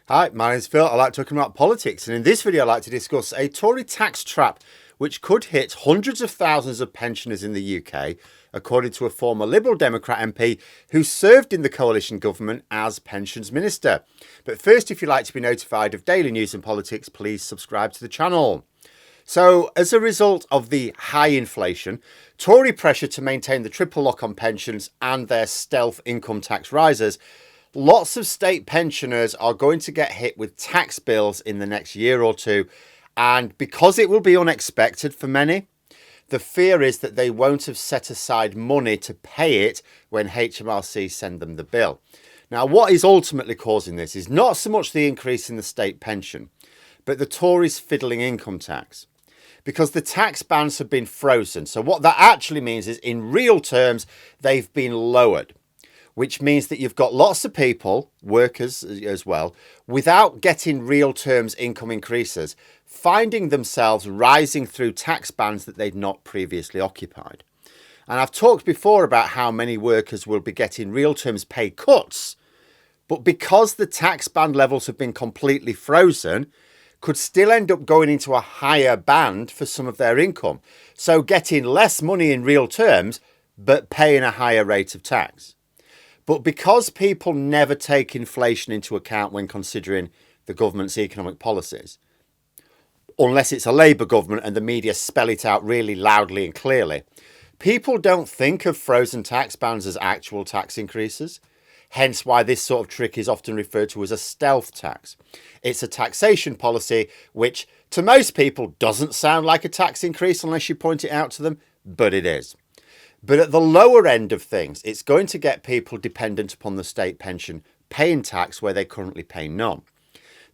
Hi, my name's Phil. I like talking about politics, and in this video, I'd like to discuss a Tory tax trap which could hit hundreds of thousands of pensioners in the UK, according to a former Liberal Democrat MP who served in the coalition government as Pensions Minister. But first, if you'd like to be notified of daily news and politics, please subscribe to the channel. So, as a result of the high inflation, Tory pressure to maintain the triple lock on pensions and their stealth income tax rises, lots of state pensioners are going to get hit with tax bills in the next year or two. And because it will be unexpected for many, the fear is that they won't have set aside money to pay it when HMRC send them the bill. Now, what is ultimately causing this is not so much the increase in the state pension, but the Tories fiddling income tax. Because the tax bands have been frozen. So what that actually means is, in real terms, they've been lowered, which means that you've got lots of people, workers as well, without getting real terms income increases, finding themselves rising through tax bands that they'd not previously occupied. And I've talked before about how many workers will be getting real terms pay cuts, but because the tax band levels have been completely frozen, could still end up going into a higher band for some of their income. So getting less money in real terms, but paying a higher rate of tax. But because people never take inflation into account when considering the government's economic policies, unless it's a Labour government and the media spell it out really loudly and clearly, people don't think of frozen tax bands as actual tax increases. Hence why this sort of trick is often referred to as a stealth tax. It's a taxation policy which, to most people, doesn't sound like a tax increase unless you point it out to them, but it is. But at the lower end of things, it's going to get people dependent upon the state pension paying tax where they currently pay none.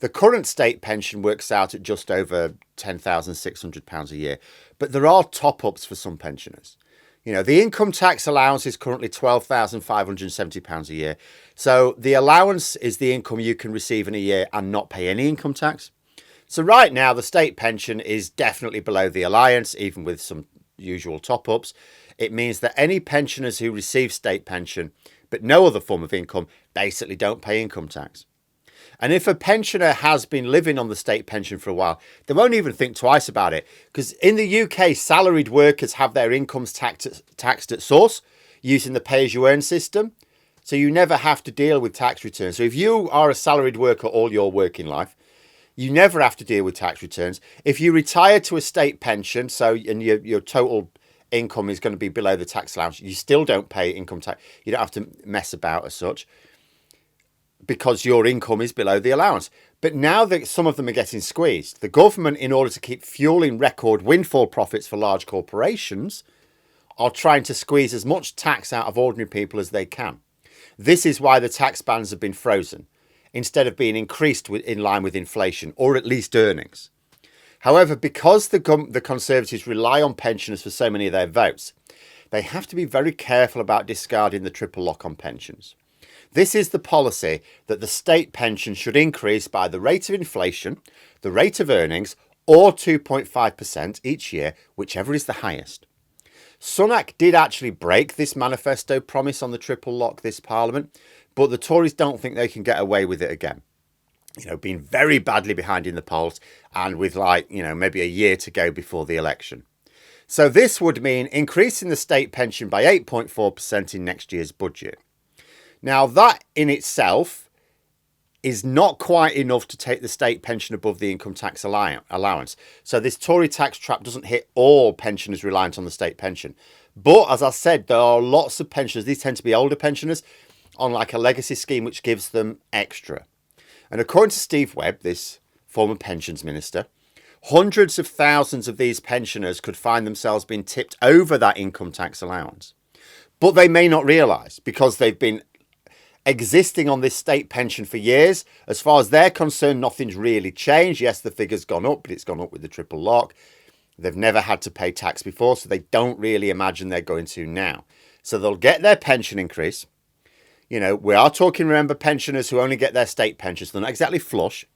The current state pension works out at just over £10,600 a year, but there are top-ups for some pensioners. You know, the income tax allowance is currently £12,570 a year. So the allowance is the income you can receive in a year and not pay any income tax. So right now, the state pension is definitely below the allowance, even with some usual top-ups. It means that any pensioners who receive state pension, but no other form of income, basically don't pay income tax. And if a pensioner has been living on the state pension for a while, they won't even think twice about it. Because in the UK, salaried workers have their incomes taxed at source using the pay-as-you-earn system. So you never have to deal with tax returns. So if you are a salaried worker all your working life, you never have to deal with tax returns. If you retire to a state pension, and your total income is going to be below the tax allowance, you still don't pay income tax. You don't have to mess about as such, because your income is below the allowance. But now that some of them are getting squeezed, the government, in order to keep fueling record windfall profits for large corporations, are trying to squeeze as much tax out of ordinary people as they can. This is why the tax bands have been frozen, instead of being increased in line with inflation, or at least earnings. However, because the Conservatives rely on pensioners for so many of their votes, they have to be very careful about discarding the triple lock on pensions. This is the policy that the state pension should increase by the rate of inflation, the rate of earnings, or 2.5% each year, whichever is the highest. Sunak did actually break this manifesto promise on the triple lock this Parliament, but the Tories don't think they can get away with it again. You know, being very badly behind in the polls and with maybe a year to go before the election. So this would mean increasing the state pension by 8.4% in next year's budget. Now, that in itself is not quite enough to take the state pension above the income tax allowance. So this Tory tax trap doesn't hit all pensioners reliant on the state pension. But as I said, there are lots of pensioners, these tend to be older pensioners, on like a legacy scheme which gives them extra. And according to Steve Webb, this former pensions minister, hundreds of thousands of these pensioners could find themselves being tipped over that income tax allowance. But they may not realise, because they've been existing on this state pension for years. As far as they're concerned, nothing's really changed. Yes, the figure's gone up, but it's gone up with the triple lock. They've never had to pay tax before, so they don't really imagine they're going to now. So they'll get their pension increase. You know, we are talking, remember, pensioners who only get their state pensions. They're not exactly flush.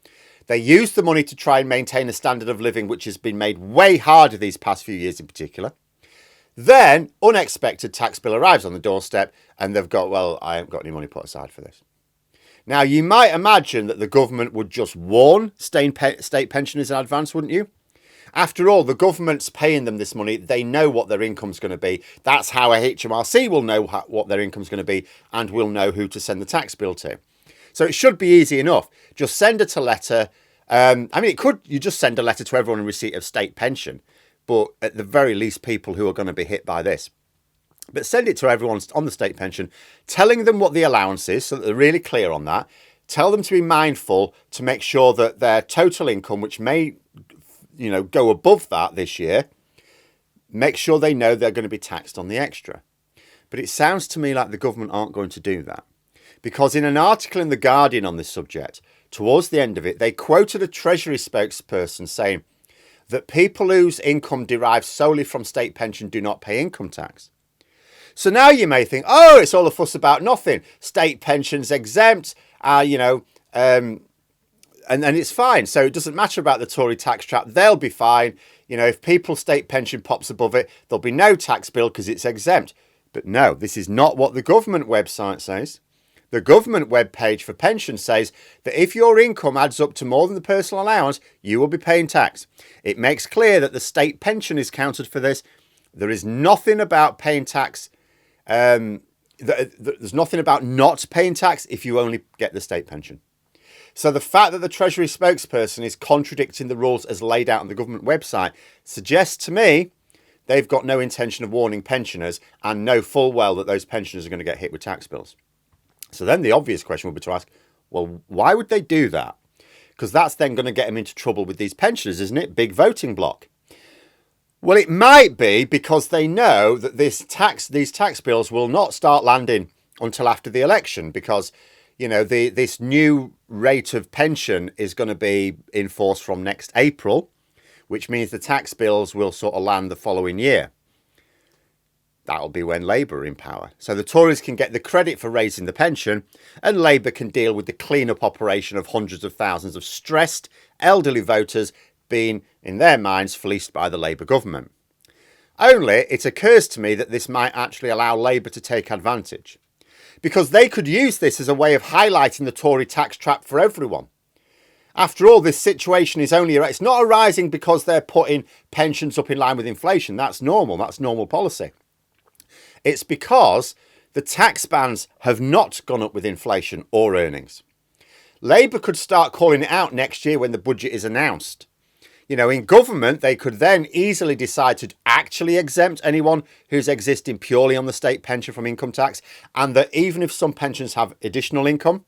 They use the money to try and maintain a standard of living which has been made way harder these past few years in particular. Then, unexpected tax bill arrives on the doorstep and they've got, well, I haven't got any money put aside for this. Now, you might imagine that the government would just warn state pensioners in advance, wouldn't you? After all, the government's paying them this money. They know what their income's going to be. That's how a HMRC will know what their income's going to be and will know who to send the tax bill to. So it should be easy enough. Just send it a letter. You just send a letter to everyone in receipt of state pension, but at the very least, people who are going to be hit by this. But send it to everyone on the state pension, telling them what the allowance is so that they're really clear on that. Tell them to be mindful to make sure that their total income, which may go above that this year, make sure they know they're going to be taxed on the extra. But it sounds to me like the government aren't going to do that. Because in an article in The Guardian on this subject, towards the end of it, they quoted a Treasury spokesperson saying that people whose income derives solely from state pension do not pay income tax. So now you may think, oh, it's all a fuss about nothing. State pension's exempt, and it's fine. So it doesn't matter about the Tory tax trap. They'll be fine. If people's state pension pops above it, there'll be no tax bill because it's exempt. But no, this is not what the government website says. The government webpage for pension says that if your income adds up to more than the personal allowance, you will be paying tax. It makes clear that the state pension is counted for this. There is nothing about paying tax. There's nothing about not paying tax if you only get the state pension. So the fact that the Treasury spokesperson is contradicting the rules as laid out on the government website suggests to me they've got no intention of warning pensioners and know full well that those pensioners are going to get hit with tax bills. So then the obvious question would be to ask, well, why would they do that? Because that's then going to get them into trouble with these pensioners, isn't it? Big voting bloc. Well, it might be because they know that these tax bills will not start landing until after the election because, this new rate of pension is going to be in force from next April, which means the tax bills will sort of land the following year. That'll be when Labour are in power. So the Tories can get the credit for raising the pension and Labour can deal with the clean-up operation of hundreds of thousands of stressed elderly voters being, in their minds, fleeced by the Labour government. Only it occurs to me that this might actually allow Labour to take advantage, because they could use this as a way of highlighting the Tory tax trap for everyone. After all, this situation it's not arising because they're putting pensions up in line with inflation. That's normal policy. It's because the tax bands have not gone up with inflation or earnings. Labour could start calling it out next year when the budget is announced. In government, they could then easily decide to actually exempt anyone who's existing purely on the state pension from income tax, and that even if some pensions have additional income,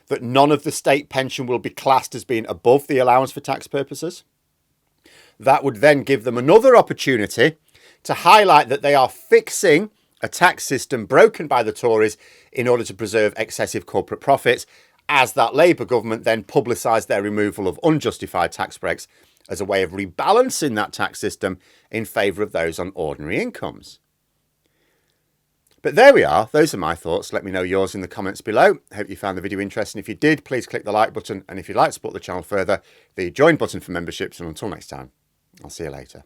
that none of the state pension will be classed as being above the allowance for tax purposes. That would then give them another opportunity to highlight that they are fixing a tax system broken by the Tories in order to preserve excessive corporate profits, as that Labour government then publicised their removal of unjustified tax breaks as a way of rebalancing that tax system in favour of those on ordinary incomes. But there we are. Those are my thoughts. Let me know yours in the comments below. Hope you found the video interesting. If you did, please click the like button. And if you'd like to support the channel further, the join button for memberships. And until next time, I'll see you later.